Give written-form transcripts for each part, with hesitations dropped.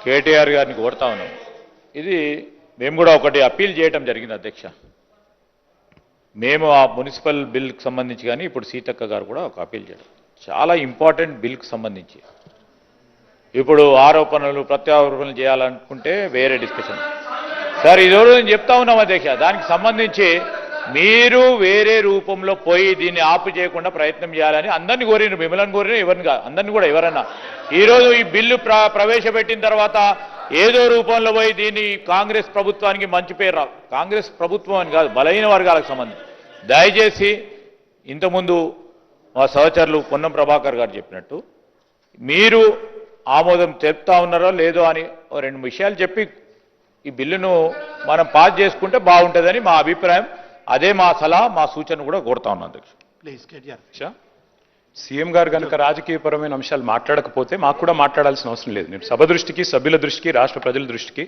కేటీఆర్ గారిని కోరుతా ఉన్నాం. ఇది మేము కూడా ఒకటి అప్పీల్ చేయడం జరిగింది అధ్యక్ష. మేము ఆ మున్సిపల్ బిల్కి సంబంధించి కానీ ఇప్పుడు సీతక్క గారు కూడా ఒక అప్పీల్ చేయడం చాలా ఇంపార్టెంట్ బిల్కి సంబంధించి. ఇప్పుడు ఆరోపణలు ప్రత్యారోపణలు చేయాలనుకుంటే వేరే డిస్కషన్. సార్ ఈరోజు నేను చెప్తా ఉన్నాం అధ్యక్ష, దానికి సంబంధించి మీరు వేరే రూపంలో పోయి దీన్ని ఆపు చేయకుండా ప్రయత్నం చేయాలని అందరినీ కోరినారు, మిమ్మల్ని కోరిన ఎవరిని కాదు, అందరినీ కూడా ఎవరన్నా. ఈరోజు ఈ బిల్లు ప్రవేశపెట్టిన తర్వాత ఏదో రూపంలో పోయి దీన్ని కాంగ్రెస్ ప్రభుత్వానికి మంచి పేరు రావు. కాంగ్రెస్ ప్రభుత్వం అని కాదు, బలహీన వర్గాలకు సంబంధించి దయచేసి ఇంతకుముందు మా సహచరులు పొన్నం ప్రభాకర్ గారు చెప్పినట్టు మీరు ఆమోదం చెప్తా ఉన్నారో లేదో అని రెండు విషయాలు చెప్పి ఈ బిల్లును మనం పాస్ చేసుకుంటే బాగుంటుందని మా అభిప్రాయం. అదే మా సలహా, మా సూచన కూడా కోరుతా ఉన్నాం అధ్యక్ష. సీఎం గారు కనుక రాజకీయపరమైన అంశాలు మాట్లాడకపోతే మాకు కూడా మాట్లాడాల్సిన అవసరం లేదు. నేను సభ దృష్టికి, సభ్యుల దృష్టికి, రాష్ట్ర ప్రజల దృష్టికి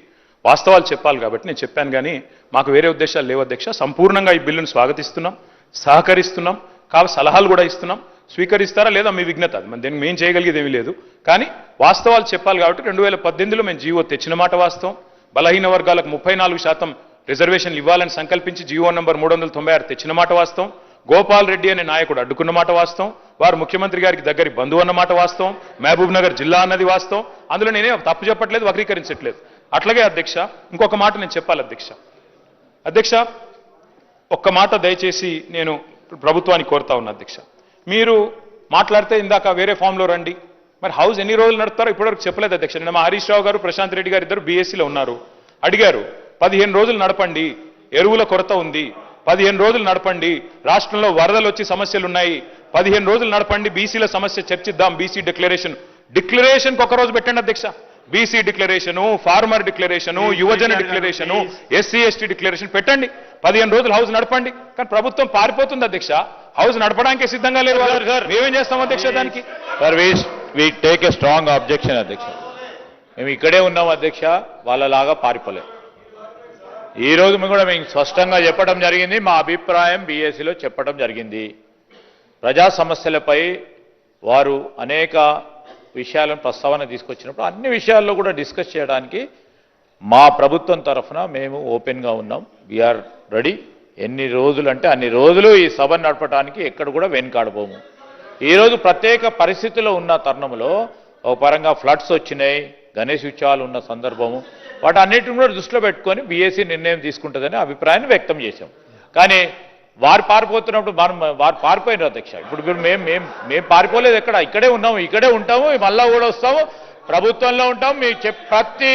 వాస్తవాలు చెప్పాలి కాబట్టి నేను చెప్పాను. కానీ మాకు వేరే ఉద్దేశాలు లేవు అధ్యక్ష. సంపూర్ణంగా ఈ బిల్లును స్వాగతిస్తున్నాం, సహకరిస్తున్నాం, కావాలి సలహాలు కూడా ఇస్తున్నాం. స్వీకరిస్తారా లేదా మీ విఘ్నత, దీన్ని మేము చేయగలిగేది ఏమీ లేదు. కానీ వాస్తవాలు చెప్పాలి కాబట్టి 2018లో మేము జీవో తెచ్చిన మాట వాస్తవం. బలహీన వర్గాలకు 34% రిజర్వేషన్లు ఇవ్వాలని సంకల్పించి జీవో నంబర్ 396 తెచ్చిన మాట వాస్తవం. గోపాల్ రెడ్డి అనే నాయకుడు అడ్డుకున్న మాట వాస్తవం. వారు ముఖ్యమంత్రి గారికి దగ్గరి బంధువు అన్న మాట వాస్తవం. మహబూబ్ నగర్ జిల్లా అన్నది వాస్తవం. అందులో నేనే తప్పు చెప్పట్లేదు, వక్రీకరించట్లేదు. అట్లాగే అధ్యక్ష ఇంకొక మాట నేను చెప్పాలి అధ్యక్ష. ఒక్క మాట దయచేసి నేను ప్రభుత్వానికి కోరుతా ఉన్నా అధ్యక్ష. మీరు మాట్లాడితే ఇందాక వేరే ఫామ్లో రండి, మరి హౌస్ ఎన్ని రోజులు నడుపుతారో ఇప్పటివరకు చెప్పలేదు అధ్యక్ష. నిన్న మా హరీష్ రావు గారు, ప్రశాంత్ రెడ్డి గారు ఇద్దరు బీఎస్సీలో ఉన్నారు, అడిగారు 15 రోజులు నడపండి, ఎరువుల కొరత ఉంది, 15 రోజులు నడపండి, రాష్ట్రంలో వరదలు వచ్చి సమస్యలు ఉన్నాయి, 15 రోజులు నడపండి, బీసీల సమస్య చర్చిద్దాం, బీసీ డిక్లరేషన్కి ఒక రోజు పెట్టండి అధ్యక్ష. బీసీ డిక్లరేషను, ఫార్మర్ డిక్లరేషను, యువజన డిక్లరేషను, ఎస్సీ ఎస్టీ డిక్లరేషన్ పెట్టండి, 15 రోజులు హౌస్ నడపండి. కానీ ప్రభుత్వం పారిపోతుంది అధ్యక్ష, హౌస్ నడపడానికి సిద్ధంగా లేరు. మేమేం చేస్తాం అధ్యక్ష దానికి? Service we take a strong objection అధ్యక్ష. మేము ఇక్కడే ఉన్నాం అధ్యక్ష, వాళ్ళలాగా పారిపోలేదు. ఈ రోజు మేము కూడా మేము స్పష్టంగా చెప్పడం జరిగింది, మా అభిప్రాయం బీఎస్సీలో చెప్పడం జరిగింది. ప్రజా సమస్యలపై వారు అనేక విషయాలను ప్రస్తావన తీసుకొచ్చినప్పుడు అన్ని విషయాల్లో కూడా డిస్కస్ చేయడానికి మా ప్రభుత్వం తరఫున మేము ఓపెన్గా ఉన్నాం. We are ready. ఎన్ని రోజులు అంటే అన్ని రోజులు ఈ సభ నడపడానికి ఎక్కడ కూడా వెనుకాడబోము. ఈరోజు ప్రత్యేక పరిస్థితుల్లో ఉన్న తరుణంలో ఒక పరంగా ఫ్లడ్స్ వచ్చినాయి, గణేష్ ఉత్సవాలు ఉన్న సందర్భము, వాటన్నిటిని కూడా దృష్టిలో పెట్టుకొని బీఎస్సీ నిర్ణయం తీసుకుంటుందని అభిప్రాయాన్ని వ్యక్తం చేశాం. కానీ వారు పారిపోతున్నప్పుడు వారు పారిపోయినారు అధ్యక్ష. ఇప్పుడు మేము పారిపోలేదు, ఇక్కడే ఉన్నాము, ఇక్కడే ఉంటాము, మళ్ళా కూడా వస్తాము, ప్రభుత్వంలో ఉంటాము. మీకు ప్రతి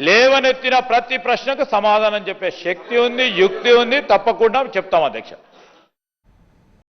లేవనెత్తిన ప్రతి ప్రశ్నకు సమాధానం చెప్పే శక్తి ఉంది, యుక్తి ఉంది, తప్పకుండా చెప్తాం అధ్యక్ష.